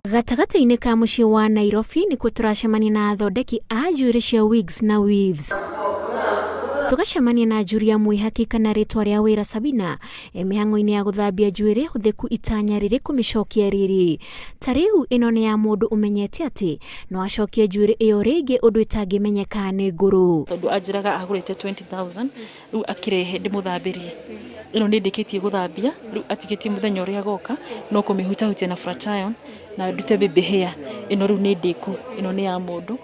Gatagata-inĩ ka mũciĩ wa Nairobi nĩ kũturacemania na athondeki a njwiri cia wigs na weaves. Tugacemania na njuri ya mwĩhaki kana rĩtwa rĩa wĩra Sabina mĩhang'o-inĩ ya gũthambia njwiri hũthĩku itanya rĩrĩ kũmĩcokia rĩrĩ. Ta rĩu ĩno nĩ ya mũndũ ũmenyete atĩ no acokie njwiri ĩyo rĩngĩ ũndũ ĩtangĩmenyeka nĩ ngũrũ. Tondũ anjĩraga agũrĩte 20,000 rĩu akĩrehe ndĩmũthambĩrie. Ĩno nĩ ndĩkĩtie gũthambia rĩu atigĩtie mũthenya ũrĩa agoka no kũmĩhutahutia na flat iron na ndute baby hair. Ĩno rĩu nĩ ndĩku, ĩno nĩ ya mũndũ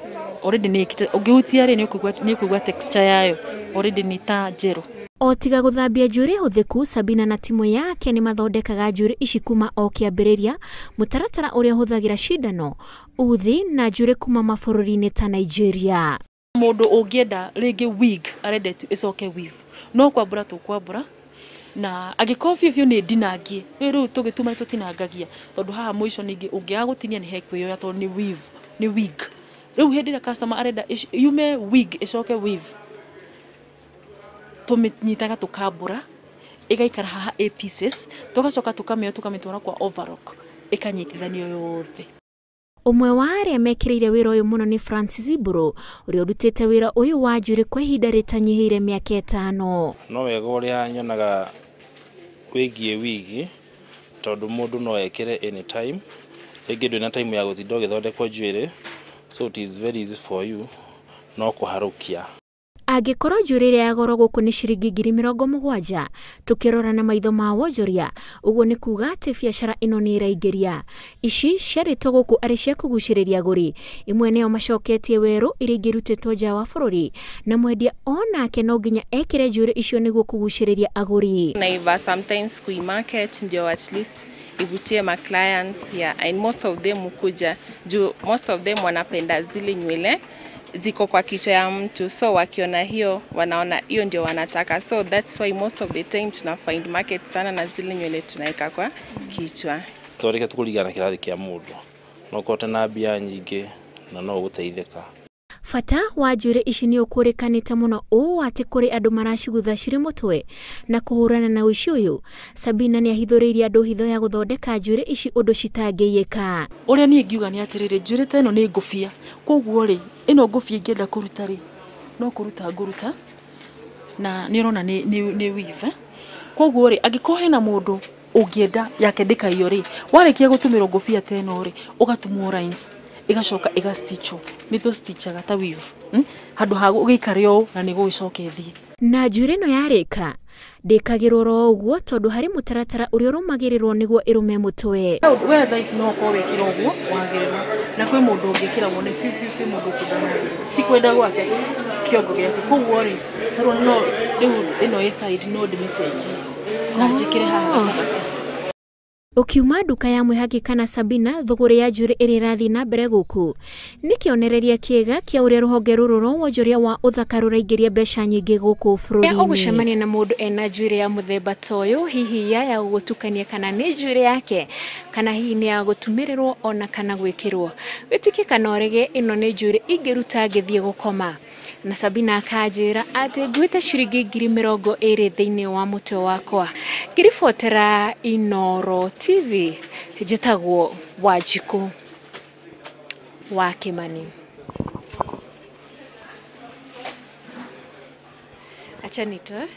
already nĩkite ũngĩhutia rĩ nĩ ũkũigua texture yayo already nĩ ta njerũ. O tiga gũthambia njwiri hũthĩku, Sabina na timu yake nĩ mathondekaga njwiri ici kuma o kĩambĩrĩria, mũtaratara ũrĩa hũthagĩra cindano, uthi na njwiri kuma mabũrũri-inĩ ta Nigeria. Mũndũ ũngĩenda rĩngĩ wig arenda ĩcoke weave no kwambura tũkwambura na agĩkorwo biũ nĩ ndinangie rĩu tũgĩtuma tũtinangagia tondũ haha mũico ningĩ ũngĩaga gũtinia nĩ hekwĩyoya tondũ nĩ weave nĩ wig. Rĩu hĩndĩ ĩrĩa customer arenda yume wig ĩcoke weave tũmĩnyitaga tũkambura ĩgaikara haha a pieces tũgacoka tũkamĩoya tũkamĩtwara kwa overlock ĩkanyitithanio yothe. Ũmwe wa arĩa mekĩrĩire wĩra ũyũ mũno nĩ Francis Bro ũrĩa ũrutĩte wĩra ũyũ wa njwiri kwa ihinda rĩtanyihĩire mĩaka 5. No wega ũrĩa nyonaga wĩgiĩ wigi tondũ mũndũ no ekĩre anytime rĩngĩ ndwĩna time ya gũtinda ũgĩthondekwo njwiri, so it is very easy for you no kũharũkia. Angĩkorwo njwiri ĩrĩa ya goro gũkũ nĩ ciringi 70,000 tũkĩrora na maitho ma wonjoria, ũguo nĩ kuga atĩ biacara ĩno nĩ ĩraingĩria. Ici ciarĩtwo gũkũ arĩ cia kũgucĩrĩria agũri, imwe nĩo macoketie werũ iria ingĩrutĩtwo nja wa bũrũri, na mwendia onake no nginya ekĩre njwiri icio nĩguo kũgucĩrĩria agũri. Naiva sometimes kui market ndio at least ivutie ma clients here, and most of them ukuja juu most of them wanapenda zile nywele ziko kwa kichwa ya mtu, so wakiona hiyo wanaona hiyo ndio wanataka, so that's why most of the time tuna find market sana na zile nywele tunaweka kwa kichwa. Twareka tukuligana kirathi kia mundu no kote na bia nyingĩ na no gũteithĩka. Bata wa njwiri ici nĩ ũkũrĩkanĩte mũno ũũ atĩ kũrĩ andũ maracigutha cirĩ mũtwe na kũhũrana na ũici ũyũ. Sabina nĩ ahithũrĩirie andũ hitho ya gũthondeka njwiri ici ũndũ citangĩiyĩka. Ũrĩa niĩ ngiuga nĩ atĩrĩrĩ njwiri ta ĩno nĩ ngũbia, koguo rĩ ĩno ngũbia ingĩenda kũruta rĩ no kũruta ngũruta na nĩ ũrona nĩ weave. Koguo rĩ angĩkorwo hena mũndũ ũngĩenda yake ndĩkaiywo rĩ warĩkia gũtumĩrwo ngũbia ta ĩno rĩ ũgatumwo lines igacoka igastitchwo nĩ tũstitchaga ta weave handũ ha gũgĩikare ũũ na nĩ gũgĩcoka ĩthiĩ. Na njwiri ĩno yarĩka ndĩkagĩrwo ro ũguo tondũ harĩ mũtaratara ũrĩa ũrũmagĩrĩrwo nĩguo ĩrũme mũtwe. We thaa ici no ũkorwo wĩkĩra ũguo wagĩrĩrwo na kwĩ mũndũ ũngĩkĩragwo nĩ biũ mũndũ ũcio ndanagĩrĩrwo ti kwenda gwake kĩongo gĩake. Koguo rĩ tarwo no rĩu ĩno ĩ side no ndĩmĩcenjie na njĩkĩre haha gatagatĩ. Ukiuma nduka ya mwĩhaki kana Sabina thũgũrĩ ya njwiri ĩrĩa ĩrathiĩ na mbere gũkũ nĩ kĩonereria kĩega kĩa ũrĩa rũhonge rũrũ rwa wonjoria wa ũthaka rũraingĩria mbeca nyingĩ gũkũ bũrũri-inĩ. Ũgũcemania na mũndũ ena njwiri ya mũthemba ta ũyũ, hihi ya gũtukania kana nĩ njwiri yake kana hihi nĩ ya gũtumĩrĩrwo ona kana gwĩkĩrwo, wĩtĩkie kana ũrege ĩno nĩ njwiri ingĩruta ngĩthiĩ gũkoma. Na Sabina akanjĩra atĩ nguĩte ciringi 20,000 thĩinĩ wa mũtwe wakwa. Ngĩribotera Inooro TV, njĩtagwo Wanjikũ wa Kimani. Acha nitoe.